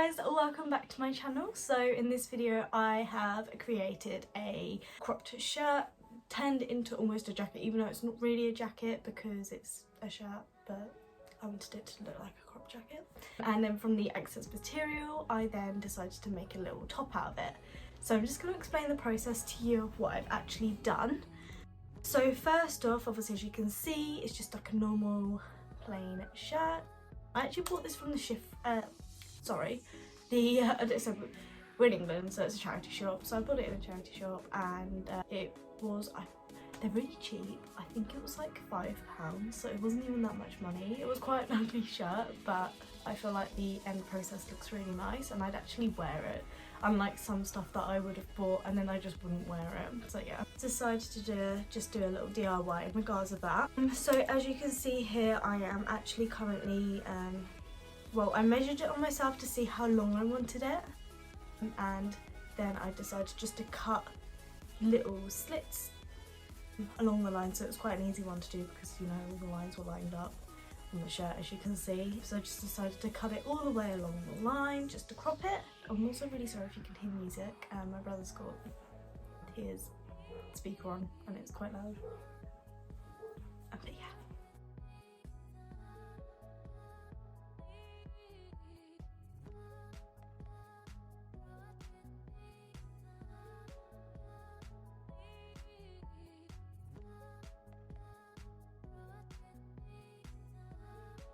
guys, welcome back to my channel. So in this video I have created a cropped shirt turned into almost a jacket, even though it's not really a jacket because it's a shirt, but I wanted it to look like a crop jacket. And then from the excess material I then decided to make a little top out of it. So I'm just going to explain the process to you of what I've actually done. So first off, obviously as you can see, it's just like a normal plain shirt. I actually bought this from the we're in England, so it's a charity shop, so I bought it in a charity shop, and they're really cheap. I think it was like £5, so it wasn't even that much money. It was quite an ugly shirt, but I feel like the end process looks really nice and I'd actually wear it, unlike some stuff that I would have bought and then I just wouldn't wear it. So yeah, decided to just do a little DIY in regards of that. So as you can see here, I am actually currently well, I measured it on myself to see how long I wanted it, and then I decided just to cut little slits along the line, so it was quite an easy one to do because, you know, all the lines were lined up on the shirt as you can see. So I just decided to cut it all the way along the line just to crop it. I'm also really sorry if you can hear music. My brother's got his speaker on and it's quite loud. But yeah.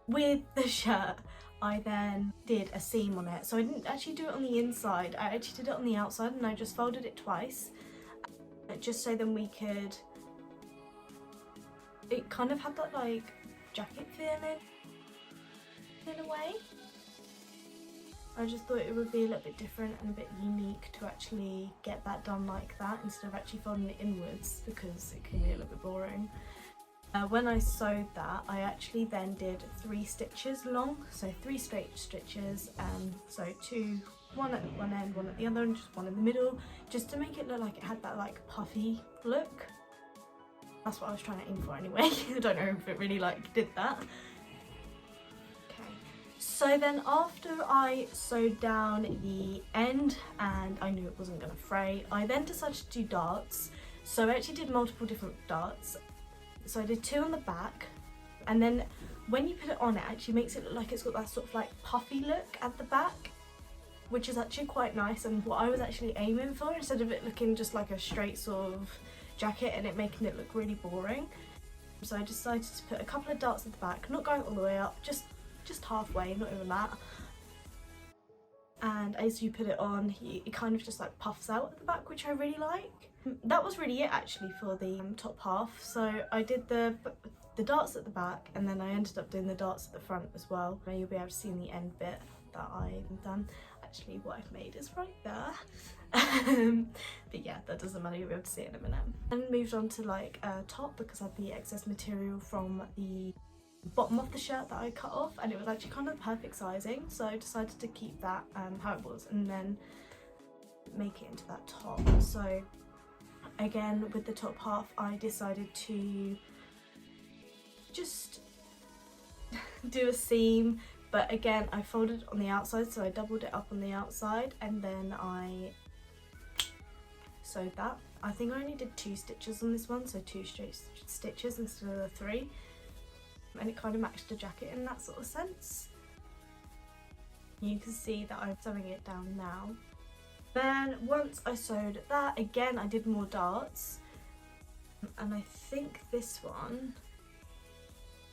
With the shirt, I then did a seam on it. So I didn't actually do it on the inside, I actually did it on the outside, and I just folded it twice, just so then we could, it kind of had that like jacket feeling in a way. I just thought it would be a little bit different and a bit unique to actually get that done like that instead of actually folding it inwards, because it can be a little bit boring. When I sewed that, I actually then did 3 stitches long, so 3 straight stitches, so one at one end, one at the other, and just one in the middle, just to make it look like it had that like puffy look. That's what I was trying to aim for anyway. I don't know if it really like did that. Okay, so then after I sewed down the end and I knew it wasn't going to fray, I then decided to do darts. So I actually did multiple different darts. So I did 2 on the back, and then when you put it on, it actually makes it look like it's got that sort of like puffy look at the back, which is actually quite nice and what I was actually aiming for, instead of it looking just like a straight sort of jacket and it making it look really boring. So I decided to put a couple of darts at the back, not going all the way up, just halfway, not even that. And as you put it on, it kind of just like puffs out at the back, which I really like. That was really it actually for the top half. So I did the darts at the back, and then I ended up doing the darts at the front as well. Now you'll be able to see in the end bit that I've done. Actually, what I've made is right there. But yeah, that doesn't matter, you'll be able to see it in a minute. And moved on to like a top, because I had the excess material from the bottom of the shirt that I cut off, and it was actually kind of the perfect sizing, so I decided to keep that how it was and then make it into that top. So again, with the top half, I decided to just do a seam, but again I folded it on the outside, so I doubled it up on the outside and then I sewed that. I think I only did 2 stitches on this one, so 2 straight stitches instead of the 3, and it kind of matched the jacket in that sort of sense. You can see that I'm sewing it down now. Then once I sewed that, again I did more darts, and I think this one,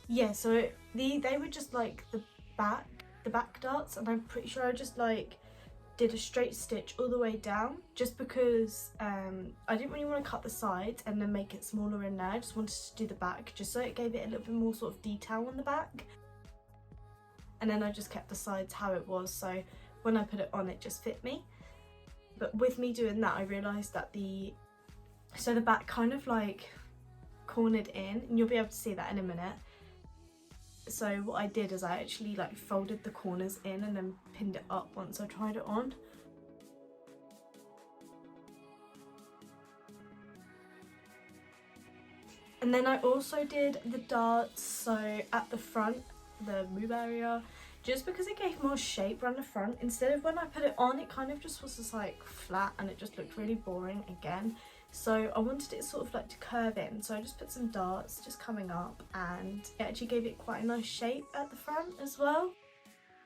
yeah, so they were just like the back darts, and I'm pretty sure I just like did a straight stitch all the way down, just because I didn't really want to cut the sides and then make it smaller in there. I just wanted to do the back just so it gave it a little bit more sort of detail on the back, and then I just kept the sides how it was, so when I put it on it just fit me. But with me doing that, I realised that the back kind of like cornered in, and you'll be able to see that in a minute. So what I did is I actually like folded the corners in and then pinned it up once I tried it on. And then I also did the darts, so at the front, the boob area, just because it gave more shape around the front. Instead of when I put it on, it kind of just was just like flat and it just looked really boring again. So I wanted it sort of like to curve in, so I just put some darts just coming up, and it actually gave it quite a nice shape at the front as well.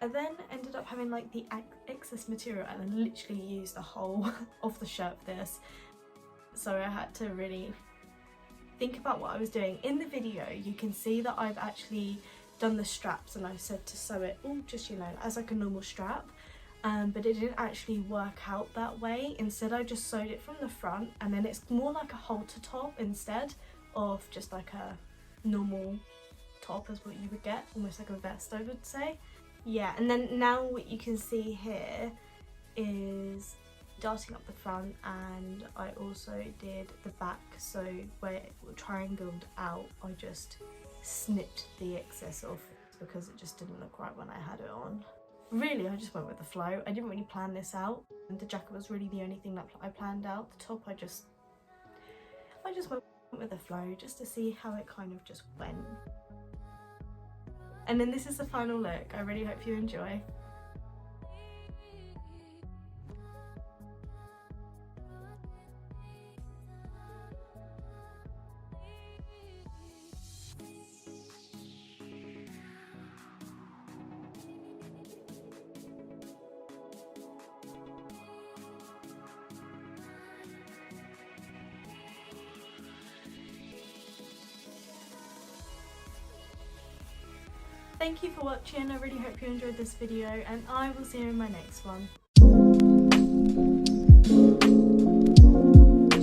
I then ended up having like the excess material and I literally used the whole of the shirt for this. So I had to really think about what I was doing. In the video you can see that I've actually done the straps and I said to sew it all just, you know, as like a normal strap. But it didn't actually work out that way. Instead I just sewed it from the front, and then it's more like a halter top instead of just like a normal top as what you would get, almost like a vest I would say. Yeah, and then now what you can see here is darting up the front, and I also did the back, so where it triangled out I just snipped the excess off because it just didn't look right when I had it on. Really, I just went with the flow. I didn't really plan this out, and the jacket was really the only thing that I planned out. The top I just went with the flow just to see how it kind of just went. And then this is the final look. I really hope you enjoy. Thank you for watching. I really hope you enjoyed this video, and I will see you in my next one.